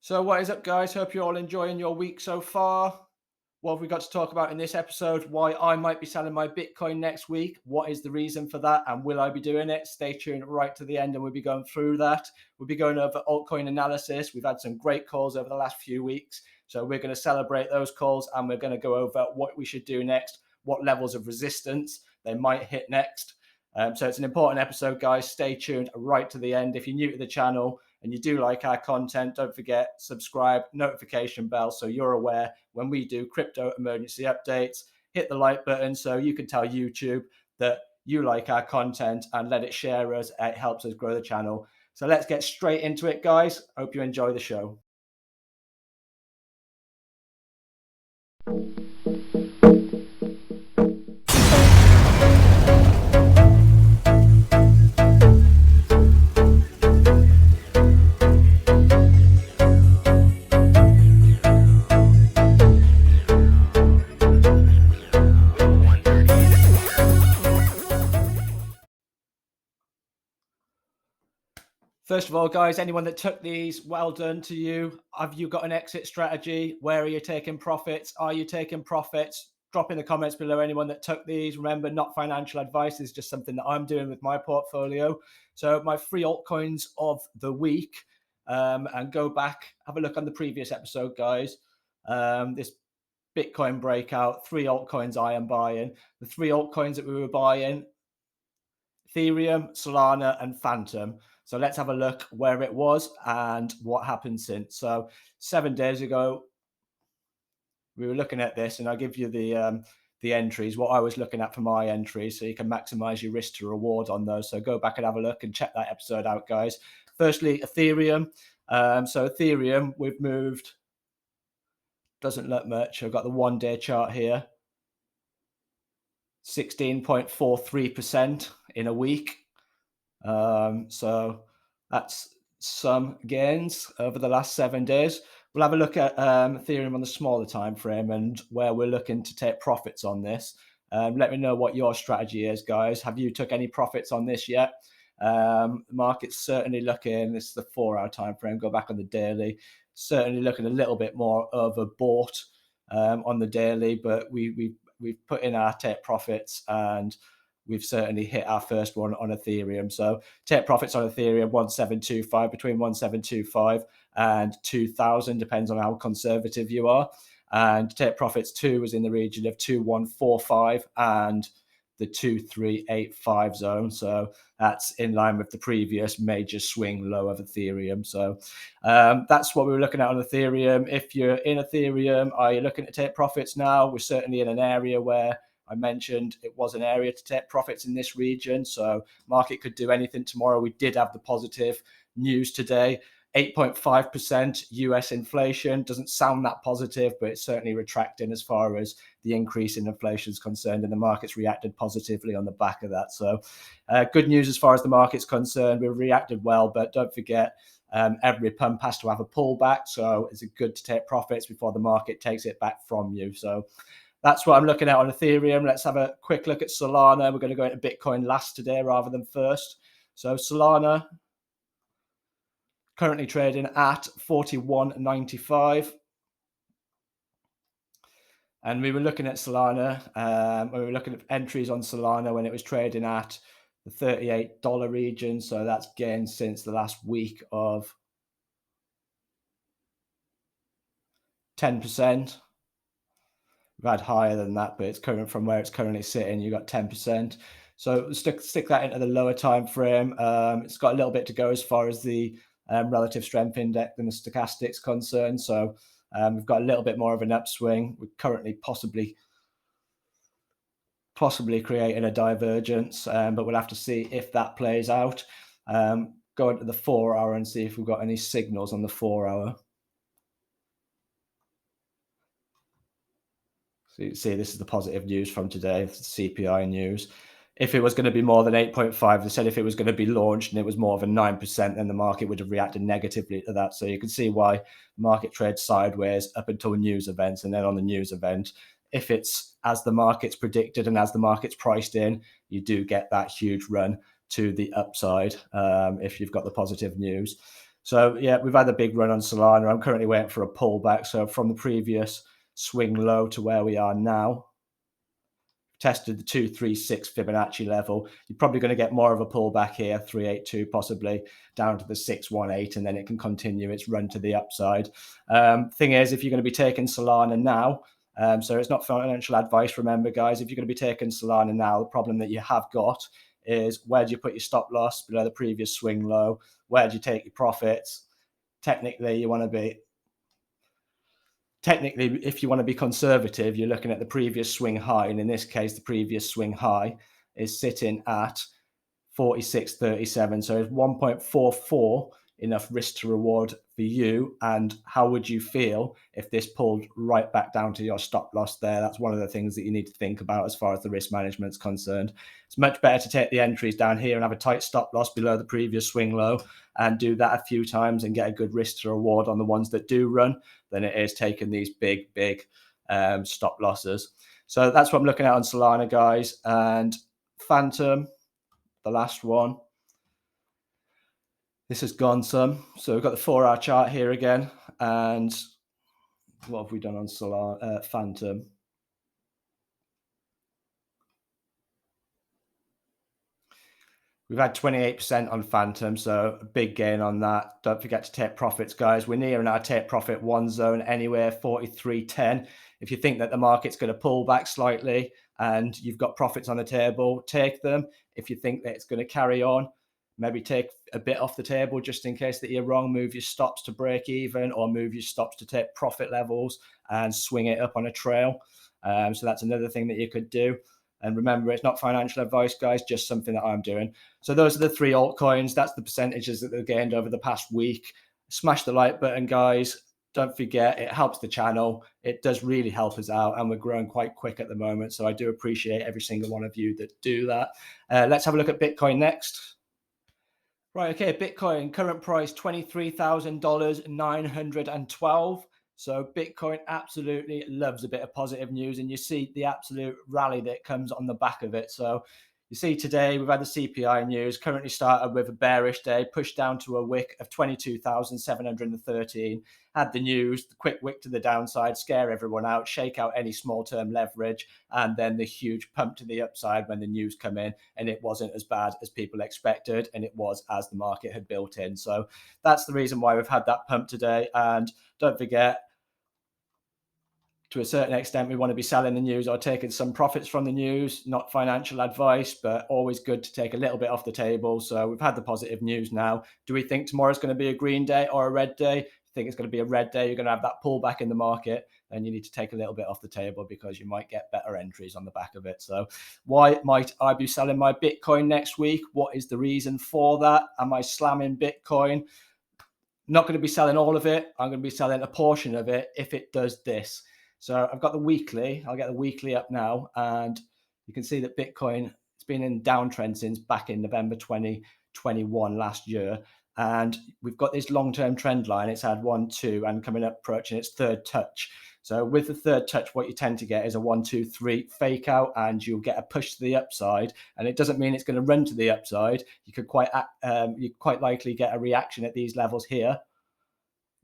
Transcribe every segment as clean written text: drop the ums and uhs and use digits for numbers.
So what is up, guys? Hope you're all enjoying your week so far. What have we got to talk about in this episode? Why I might be selling my Bitcoin next week. What is the reason for that? And will I be doing it? Stay tuned right to the end and we'll be going through that. We'll be going over altcoin analysis. We've had some great calls over the last few weeks. So we're going to celebrate those calls and we're going to go over what we should do next, what levels of resistance they might hit next. So it's an important episode, guys. Stay tuned right to the end. If you're new to the channel and you do like our content, don't forget, subscribe, notification bell, so you're aware when we do crypto emergency updates. Hit the like button so you can tell YouTube that you like our content and let it share us. It helps us grow the channel. So let's get straight into it, guys. Hope you enjoy the show. First of all, guys, anyone that took these, well done to you. Have you got an exit strategy? Where are you taking profits? Are you taking profits? Drop in the comments below anyone that took these. Remember, not financial advice. It's just something that I'm doing with my portfolio. So my free altcoins of the week, and go back, have a look on the previous episode, guys. This Bitcoin breakout, 3 altcoins I am buying. The 3 altcoins that we were buying: Ethereum, Solana, and Phantom. So let's have a look where it was and what happened since. So 7 days ago, we were looking at this, and I'll give you the entries, what I was looking at for my entries, so you can maximize your risk to reward on those. So go back and have a look and check that episode out, guys. Firstly, Ethereum. So Ethereum, we've moved, doesn't look much. I've got the 1-day chart here. 16.43% in a week. So that's some gains over the last 7 days. We'll have a look at Ethereum on the smaller time frame and where we're looking to take profits on this. Let me know what your strategy is, guys. Have you took any profits on this yet? The market's certainly looking, this is the 4-hour time frame, go back on the daily, certainly looking a little bit more overbought on the daily, but we've put in our take profits and we've certainly hit our first one on Ethereum. So take profits on Ethereum, 1725, between 1725 and 2000, depends on how conservative you are. And take profits 2 was in the region of 2145 and the 2385 zone. So that's in line with the previous major swing low of Ethereum. So that's what we were looking at on Ethereum. If you're in Ethereum, are you looking to take profits now? We're certainly in an area where I mentioned it was an area to take profits in this region. So market could do anything tomorrow. We did have the positive news today. 8.5% US inflation doesn't sound that positive, but it's certainly retracting as far as the increase in inflation is concerned, and the market's reacted positively on the back of that. So good news as far as the market's concerned. We've reacted well, but don't forget, every pump has to have a pullback. So it's good to take profits before the market takes it back from you. So that's what I'm looking at on Ethereum. Let's have a quick look at Solana. We're going to go into Bitcoin last today rather than first. So Solana currently trading at 41.95. And we were looking at Solana, we were looking at entries on Solana when it was trading at the $38 region. So that's gained since the last week of 10%. We've had higher than that, but it's coming from where it's currently sitting. You got 10%. So stick that into the lower time frame. It's got a little bit to go as far as the relative strength index and the stochastics concerned. So we've got a little bit more of an upswing. We're currently possibly creating a divergence, but we'll have to see if that plays out. Go into the 4-hour and see if we've got any signals on the 4-hour. So you see, this is the positive news from today, the CPI news. If it was going to be more than 8.5, they said if it was going to be launched and it was more than 9%, then the market would have reacted negatively to that. So you can see why the market trades sideways up until news events. And then on the news event, if it's as the market's predicted and as the market's priced in, you do get that huge run to the upside if you've got the positive news. So yeah, we've had a big run on Solana. I'm currently waiting for a pullback. So from the previous swing low to where we are now, tested the 236 Fibonacci level. You're probably going to get more of a pullback here, 382 possibly, down to the 618, and then it can continue its run to the upside. Thing is, if you're going to be taking Solana now, so it's not financial advice, remember guys, if you're going to be taking Solana now, the problem that you have got is where do you put your stop loss below the previous swing low? Where do you take your profits? Technically, you want to be if you want to be conservative, you're looking at the previous swing high. And in this case, the previous swing high is sitting at 46.37. So it's 1.44 enough risk to reward for you. And how would you feel if this pulled right back down to your stop loss there? That's one of the things that you need to think about as far as the risk management is concerned. It's much better to take the entries down here and have a tight stop loss below the previous swing low and do that a few times and get a good risk to reward on the ones that do run than it is taking these big stop losses. So that's what I'm looking at on Solana, guys. And Phantom, the last one. This has gone some. So we've got the 4-hour chart here again. And what have we done on Solana, Phantom? We've had 28% on Phantom, so a big gain on that. Don't forget to take profits, guys. We're nearing our take profit one zone anywhere, 43.10. If you think that the market's going to pull back slightly and you've got profits on the table, take them. If you think that it's going to carry on, maybe take a bit off the table just in case that you're wrong. Move your stops to break even or move your stops to take profit levels and swing it up on a trail. So that's another thing that you could do. And remember, it's not financial advice, guys, just something that I'm doing. So those are the 3 altcoins. That's the percentages that they've gained over the past week. Smash the like button, guys. Don't forget, it helps the channel. It does really help us out, and we're growing quite quick at the moment. So I do appreciate every single one of you that do that. Let's have a look at Bitcoin next. Right, okay, Bitcoin, current price, $23,912. So Bitcoin absolutely loves a bit of positive news, and you see the absolute rally that comes on the back of it. So you see today we've had the CPI news, currently started with a bearish day, pushed down to a wick of 22,713. Had the news, the quick wick to the downside, scare everyone out, shake out any small-term leverage, and then the huge pump to the upside when the news come in, and it wasn't as bad as people expected, and it was as the market had built in. So that's the reason why we've had that pump today. And don't forget, to a certain extent, we want to be selling the news or taking some profits from the news, not financial advice, but always good to take a little bit off the table. So we've had the positive news now. Do we think tomorrow's going to be a green day or a red day? You think it's going to be a red day, you're going to have that pullback in the market, then you need to take a little bit off the table because you might get better entries on the back of it. So why might I be selling my Bitcoin next week? What is the reason for that? Am I slamming Bitcoin? Not going to be selling all of it. I'm going to be selling a portion of it if it does this. So I've got the weekly. I'll get the weekly up now, and you can see that Bitcoin, it's been in downtrend since back in November 2021 last year. And we've got this long-term trend line. It's had 1, 2, and coming up approaching its third touch. So with the third touch, what you tend to get is a 1, 2, 3 fake out, and you'll get a push to the upside. And it doesn't mean it's going to run to the upside. You could quite likely get a reaction at these levels here,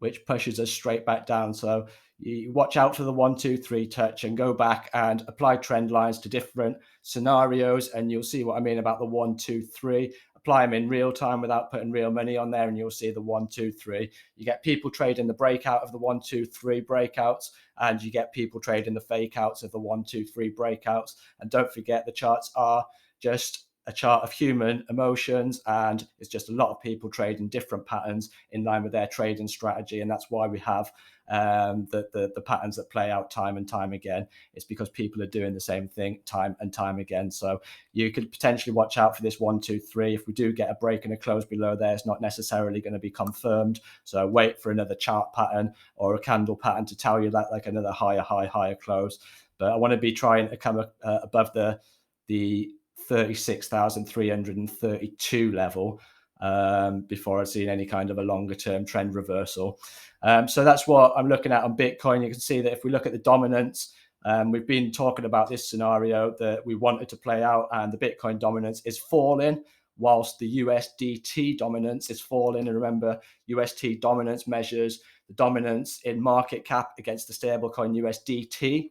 which pushes us straight back down. So you watch out for the 1, 2, 3 touch and go back and apply trend lines to different scenarios. And you'll see what I mean about the 1, 2, 3. Apply them in real time without putting real money on there, and you'll see the 1, 2, 3. You get people trading the breakout of the 1, 2, 3 breakouts, and you get people trading the fake outs of the 1, 2, 3 breakouts. And don't forget, the charts are just a chart of human emotions, and it's just a lot of people trading different patterns in line with their trading strategy. And that's why we have the patterns that play out time and time again. It's because people are doing the same thing time and time again. So you could potentially watch out for this 1, 2, 3. If we do get a break and a close below there, it's not necessarily going to be confirmed. So wait for another chart pattern or a candle pattern to tell you that, like another higher close. But I want to be trying to come above the 36,332 level before I've seen any kind of a longer term trend reversal. So that's what I'm looking at on Bitcoin. You can see that if we look at the dominance, we've been talking about this scenario that we wanted to play out, and the Bitcoin dominance is falling whilst the USDT dominance is falling. And remember, UST dominance measures the dominance in market cap against the stablecoin USDT.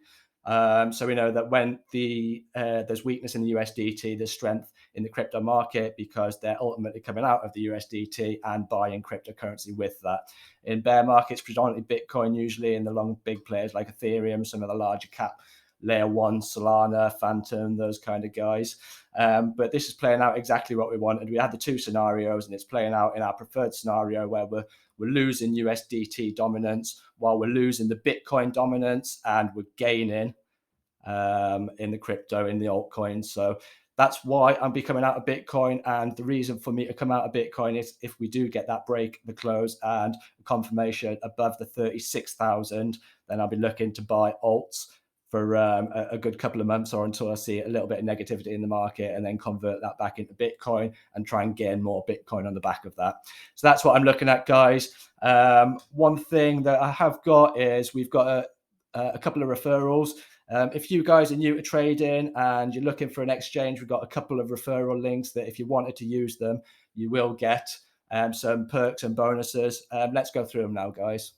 So we know that when there's weakness in the USDT, there's strength in the crypto market because they're ultimately coming out of the USDT and buying cryptocurrency with that. In bear markets, predominantly Bitcoin, usually in the long big players like Ethereum, some of the larger cap layer one, Solana, Phantom, those kind of guys. But this is playing out exactly what we wanted. We had the two scenarios, and it's playing out in our preferred scenario where we're losing USDT dominance while we're losing the Bitcoin dominance, and we're gaining in the crypto, in the altcoins. So that's why I'm coming out of Bitcoin. And the reason for me to come out of Bitcoin is if we do get that break, the close, and confirmation above the 36,000, then I'll be looking to buy alts for a good couple of months, or until I see a little bit of negativity in the market, and then convert that back into Bitcoin and try and gain more Bitcoin on the back of that. So that's what I'm looking at, guys. One thing that I have got is we've got a couple of referrals. If you guys are new to trading and you're looking for an exchange, we've got a couple of referral links that if you wanted to use them, you will get some perks and bonuses. Let's go through them now, guys.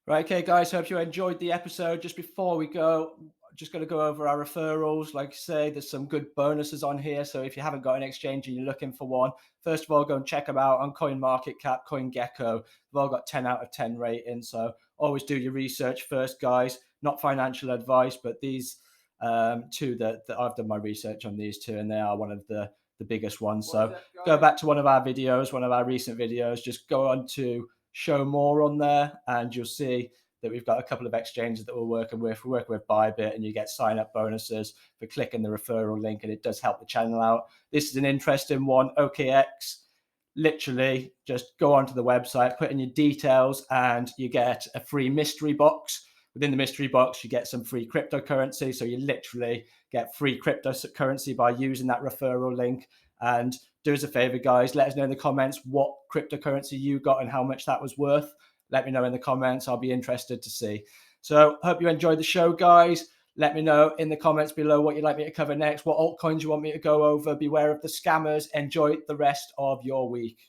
Right, okay, guys, hope you enjoyed the episode. Just before we go, just going to go over our referrals. Like I say, there's some good bonuses on here. So if you haven't got an exchange and you're looking for one, first of all, go and check them out on CoinMarketCap, CoinGecko. They've all got 10 out of 10 ratings. So always do your research first, guys. Not financial advice, but these two that I've done my research on these two, and they are one of the biggest ones. So go back to one of our videos, one of our recent videos. Just go on to show more on there, and you'll see that we've got a couple of exchanges that we're working with. We're working with BYBIT, and you get sign-up bonuses for clicking the referral link, and it does help the channel out. This is an interesting one, OKX. Literally, just go onto the website, put in your details, and you get a free mystery box. Within the mystery box, you get some free cryptocurrency. So you literally get free cryptocurrency by using that referral link. And do us a favor, guys, let us know in the comments what cryptocurrency you got and how much that was worth. Let me know in the comments. I'll be interested to see. So hope you enjoyed the show, guys. Let me know in the comments below what you'd like me to cover next, what altcoins you want me to go over. Beware of the scammers. Enjoy the rest of your week.